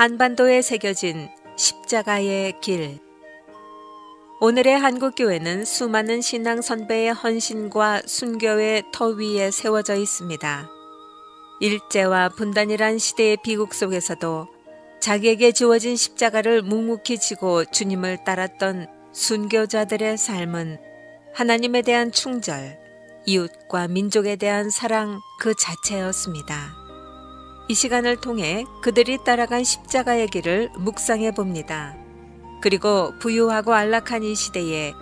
한반도에 새겨진 십자가의 길. 오늘의 한국교회는 수많은 신앙 선배의 헌신과 순교의 터 위에 세워져 있습니다. 일제와 분단이란 시대의 비극 속에서도 자기에게 주어진 십자가를 묵묵히 지고 주님을 따랐던 순교자들의 삶은 하나님에 대한 충절, 이웃과 민족에 대한 사랑 그 자체였습니다. 이 시간을 통해 그들이 따라간 십자가의 길을 묵상해 봅니다. 그리고 부유하고 안락한 이 시대에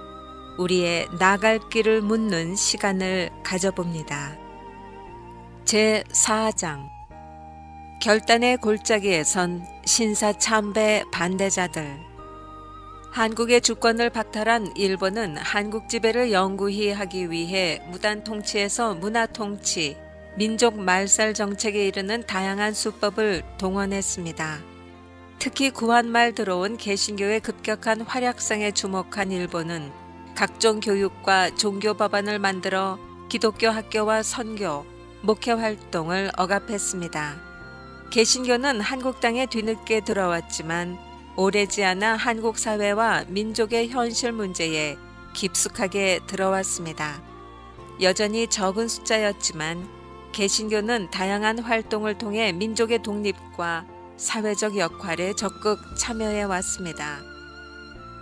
우리의 나갈 길을 묻는 시간을 가져봅니다. 제4장 결단의 골짜기에 선 신사참배 반대자들. 한국의 주권을 박탈한 일본은 한국 지배를 영구히 하기 위해 무단 통치에서 문화 통치, 민족 말살 정책에 이르는 다양한 수법을 동원했습니다. 특히 구한 말 들어온 개신교의 급격한 활약상에 주목한 일본은 각종 교육과 종교 법안을 만들어 기독교 학교와 선교, 목회 활동을 억압했습니다. 개신교는 한국 땅에 뒤늦게 들어왔지만 오래지 않아 한국 사회와 민족의 현실 문제에 깊숙하게 들어왔습니다. 여전히 적은 숫자였지만 개신교는 다양한 활동을 통해 민족의 독립과 사회적 역할에 적극 참여해 왔습니다.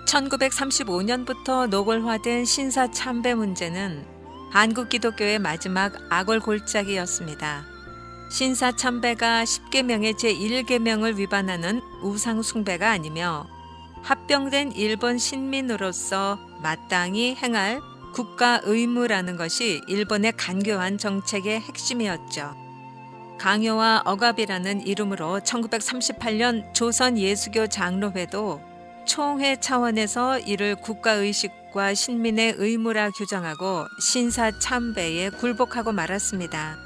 1935년부터 노골화된 신사참배 문제는 한국 기독교의 마지막 악월 골짜기였습니다. 신사참배가 10계명의 제1계명을 위반하는 우상숭배가 아니며 합병된 일본 신민으로서 마땅히 행할 국가 의무라는 것이 일본의 간교한 정책의 핵심이었죠. 강요와 억압이라는 이름으로 1938년 조선 예수교 장로회도 총회 차원에서 이를 국가의식과 신민의 의무라 규정하고 신사참배에 굴복하고 말았습니다.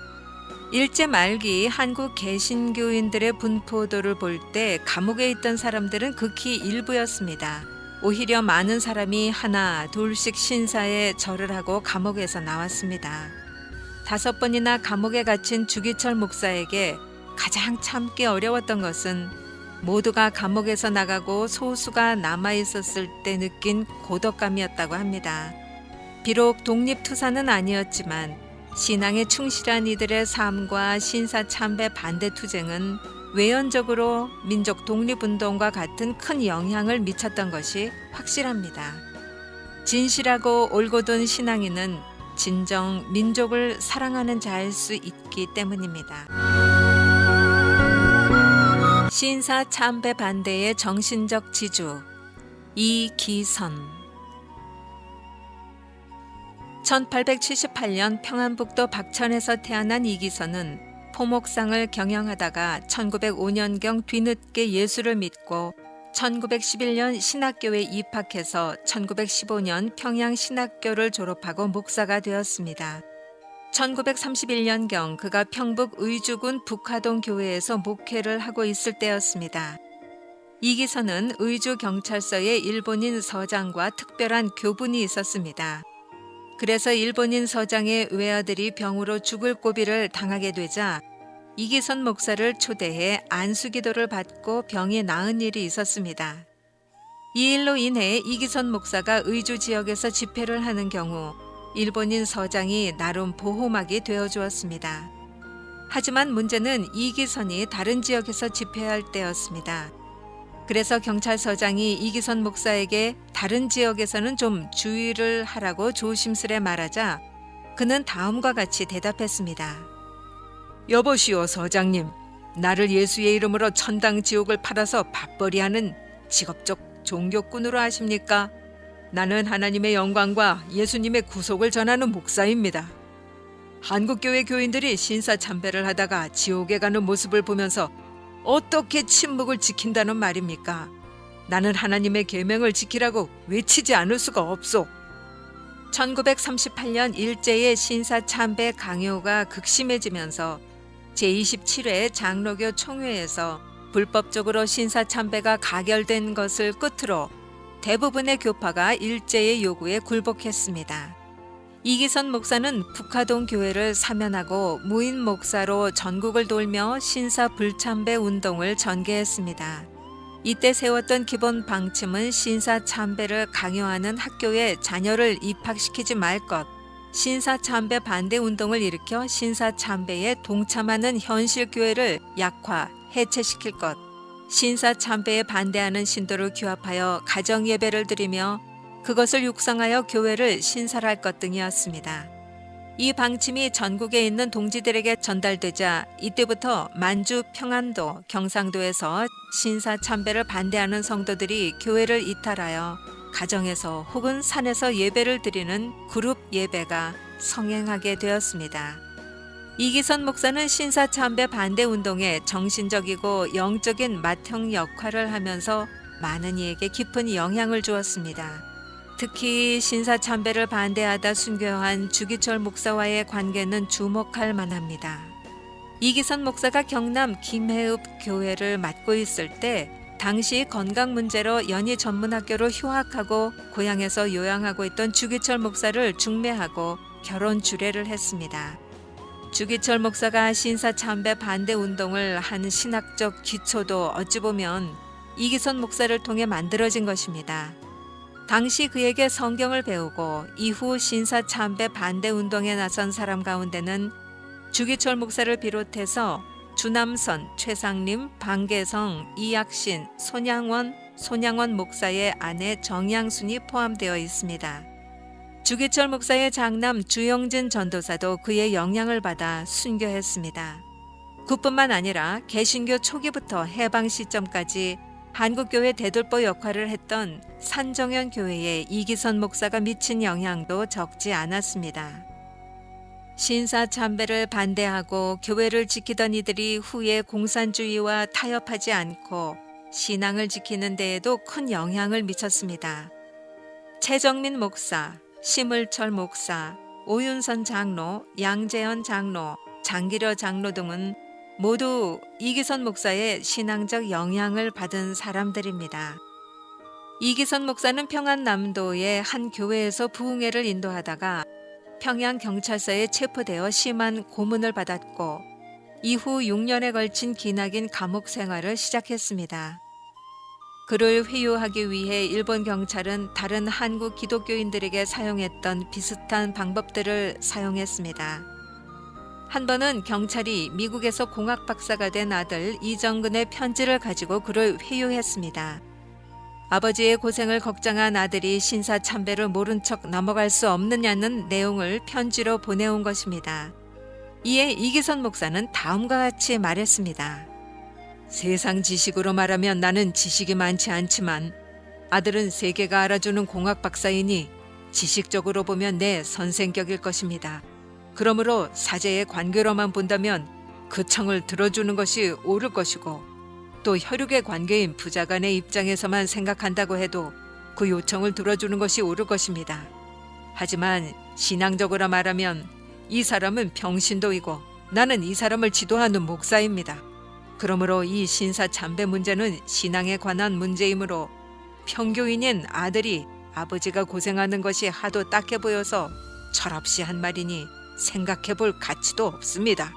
일제 말기 한국 개신교인들의 분포도를 볼 때 감옥에 있던 사람들은 극히 일부였습니다. 오히려 많은 사람이 하나 둘씩 신사에 절을 하고 감옥에서 나왔습니다. 5번이나 감옥에 갇힌 주기철 목사에게 가장 참기 어려웠던 것은 모두가 감옥에서 나가고 소수가 남아있었을 때 느낀 고독감이었다고 합니다. 비록 독립투사는 아니었지만 신앙에 충실한 이들의 삶과 신사참배 반대 투쟁은 외연적으로 민족 독립운동과 같은 큰 영향을 미쳤던 것이 확실합니다. 진실하고 올곧은 신앙인은 진정 민족을 사랑하는 자일 수 있기 때문입니다. 신사참배 반대의 정신적 지주 이기선. 1878년 평안북도 박천에서 태어난 이기선은 포목상을 경영하다가 1905년경 뒤늦게 예수를 믿고 1911년 신학교에 입학해서 1915년 평양신학교를 졸업하고 목사가 되었습니다. 1931년경 그가 평북 의주군 북화동 교회에서 목회를 하고 있을 때였습니다. 이기선은 의주경찰서에 일본인 서장과 특별한 교분이 있었습니다. 그래서 일본인 서장의 외아들이 병으로 죽을 고비를 당하게 되자 이기선 목사를 초대해 안수기도를 받고 병이 나은 일이 있었습니다. 이 일로 인해 이기선 목사가 의주 지역에서 집회를 하는 경우 일본인 서장이 나름 보호막이 되어주었습니다. 하지만 문제는 이기선이 다른 지역에서 집회할 때였습니다. 그래서 경찰서장이 이기선 목사에게 다른 지역에서는 좀 주의를 하라고 조심스레 말하자 그는 다음과 같이 대답했습니다. 여보시오 서장님, 나를 예수의 이름으로 천당 지옥을 팔아서 밥벌이하는 직업적 종교꾼으로 아십니까? 나는 하나님의 영광과 예수님의 구속을 전하는 목사입니다. 한국교회 교인들이 신사참배를 하다가 지옥에 가는 모습을 보면서 어떻게 침묵을 지킨다는 말입니까? 나는 하나님의 계명을 지키라고 외치지 않을 수가 없소. 1938년 일제의 신사참배 강요가 극심해지면서 제27회 장로교 총회에서 불법적으로 신사참배가 가결된 것을 끝으로 대부분의 교파가 일제의 요구에 굴복했습니다. 이기선 목사는 북하동 교회를 사면하고 무인 목사로 전국을 돌며 신사 불참배 운동을 전개했습니다. 이때 세웠던 기본 방침은 신사 참배를 강요하는 학교에 자녀를 입학시키지 말 것, 신사 참배 반대 운동을 일으켜 신사 참배에 동참하는 현실 교회를 약화, 해체시킬 것, 신사 참배에 반대하는 신도를 규합하여 가정 예배를 드리며 그것을 육성하여 교회를 신설할 것 등이었습니다. 이 방침이 전국에 있는 동지들에게 전달되자 이때부터 만주, 평안도, 경상도에서 신사 참배를 반대하는 성도들이 교회를 이탈하여 가정에서 혹은 산에서 예배를 드리는 그룹 예배가 성행하게 되었습니다. 이기선 목사는 신사 참배 반대 운동에 정신적이고 영적인 맏형 역할을 하면서 많은 이에게 깊은 영향을 주었습니다. 특히 신사 참배를 반대하다 순교한 주기철 목사와의 관계는 주목할 만합니다. 이기선 목사가 경남 김해읍 교회를 맡고 있을 때 당시 건강 문제로 연희 전문학교로 휴학하고 고향에서 요양하고 있던 주기철 목사를 중매하고 결혼 주례를 했습니다. 주기철 목사가 신사 참배 반대 운동을 한 신학적 기초도 어찌 보면 이기선 목사를 통해 만들어진 것입니다. 당시 그에게 성경을 배우고 이후 신사 참배 반대 운동에 나선 사람 가운데는 주기철 목사를 비롯해서 주남선, 최상림, 방계성, 이약신, 손양원 목사의 아내 정양순이 포함되어 있습니다. 주기철 목사의 장남 주영진 전도사도 그의 영향을 받아 순교했습니다. 그뿐만 아니라 개신교 초기부터 해방 시점까지 한국교회 대돌보 역할을 했던 산정현 교회의 이기선 목사가 미친 영향도 적지 않았습니다. 신사 참배를 반대하고 교회를 지키던 이들이 후에 공산주의와 타협하지 않고 신앙을 지키는 데에도 큰 영향을 미쳤습니다. 최정민 목사, 심을철 목사, 오윤선 장로, 양재현 장로, 장기려 장로 등은 모두 이기선 목사의 신앙적 영향을 받은 사람들입니다. 이기선 목사는 평안남도의 한 교회에서 부흥회를 인도하다가 평양경찰서에 체포되어 심한 고문을 받았고 이후 6년에 걸친 기나긴 감옥 생활을 시작했습니다. 그를 회유하기 위해 일본 경찰은 다른 한국 기독교인들에게 사용했던 비슷한 방법들을 사용했습니다. 한 번은 경찰이 미국에서 공학 박사가 된 아들 이정근의 편지를 가지고 그를 회유했습니다. 아버지의 고생을 걱정한 아들이 신사 참배를 모른 척 넘어갈 수 없느냐는 내용을 편지로 보내온 것입니다. 이에 이기선 목사는 다음과 같이 말했습니다. 세상 지식으로 말하면 나는 지식이 많지 않지만 아들은 세계가 알아주는 공학 박사이니 지식적으로 보면 내 선생격일 것입니다. 그러므로 사제의 관계로만 본다면 그 청을 들어주는 것이 옳을 것이고 또 혈육의 관계인 부자간의 입장에서만 생각한다고 해도 그 요청을 들어주는 것이 옳을 것입니다. 하지만 신앙적으로 말하면 이 사람은 평신도이고 나는 이 사람을 지도하는 목사입니다. 그러므로 이 신사 참배 문제는 신앙에 관한 문제이므로 평교인인 아들이 아버지가 고생하는 것이 하도 딱해 보여서 철없이 한 말이니 생각해 볼 가치도 없습니다.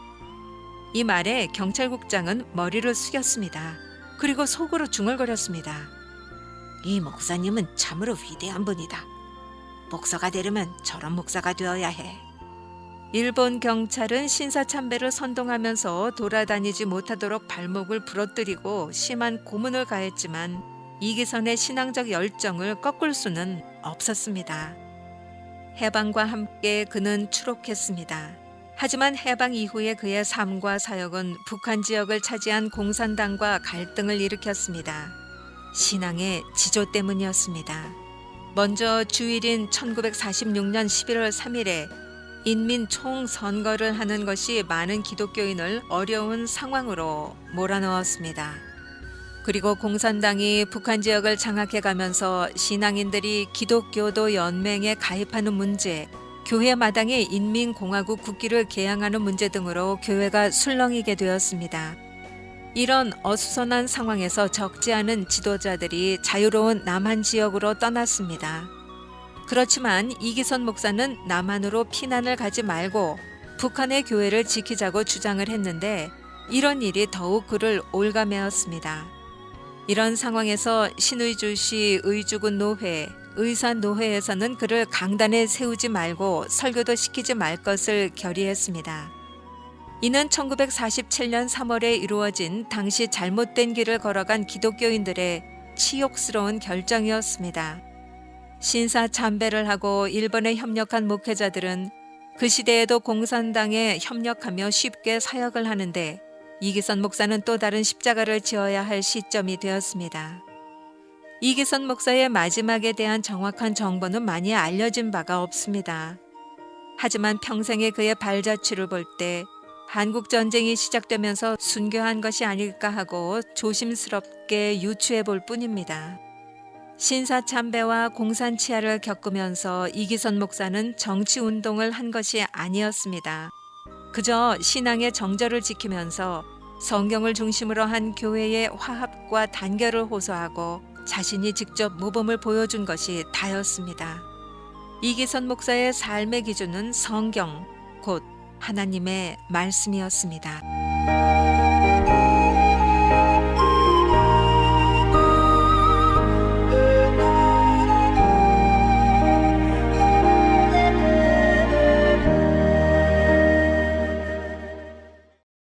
이 말에 경찰국장은 머리를 숙였습니다. 그리고 속으로 중얼거렸습니다. 이 목사님은 참으로 위대한 분이다. 목사가 되려면 저런 목사가 되어야 해. 일본 경찰은 신사 참배를 선동하면서 돌아다니지 못하도록 발목을 부러뜨리고 심한 고문을 가했지만 이기선의 신앙적 열정을 꺾을 수는 없었습니다. 해방과 함께 그는 추록했습니다. 하지만 해방 이후에 그의 삶과 사역은 북한 지역을 차지한 공산당과 갈등을 일으켰습니다. 신앙의 지조 때문이었습니다. 먼저 주일인 1946년 11월 3일에 인민 총선거를 하는 것이 많은 기독교인을 어려운 상황으로 몰아넣었습니다. 그리고 공산당이 북한 지역을 장악해가면서 신앙인들이 기독교도 연맹에 가입하는 문제, 교회 마당에 인민공화국 국기를 개양하는 문제 등으로 교회가 술렁이게 되었습니다. 이런 어수선한 상황에서 적지 않은 지도자들이 자유로운 남한 지역으로 떠났습니다. 그렇지만 이기선 목사는 남한으로 피난을 가지 말고 북한의 교회를 지키자고 주장을 했는데 이런 일이 더욱 그를 올가매었습니다. 이런 상황에서 신의주시 의주군 노회, 의산노회에서는 그를 강단에 세우지 말고 설교도 시키지 말 것을 결의했습니다. 이는 1947년 3월에 이루어진 당시 잘못된 길을 걸어간 기독교인들의 치욕스러운 결정이었습니다. 신사 참배를 하고 일본에 협력한 목회자들은 그 시대에도 공산당에 협력하며 쉽게 사역을 하는데 이기선 목사는 또 다른 십자가를 지어야 할 시점이 되었습니다. 이기선 목사의 마지막에 대한 정확한 정보는 많이 알려진 바가 없습니다. 하지만 평생의 그의 발자취를 볼 때 한국 전쟁이 시작되면서 순교한 것이 아닐까 하고 조심스럽게 유추해 볼 뿐입니다. 신사참배와 공산치하를 겪으면서 이기선 목사는 정치운동을 한 것이 아니었습니다. 그저 신앙의 정절을 지키면서 성경을 중심으로 한 교회의 화합과 단결을 호소하고 자신이 직접 모범을 보여준 것이 다였습니다. 이기선 목사의 삶의 기준은 성경, 곧 하나님의 말씀이었습니다.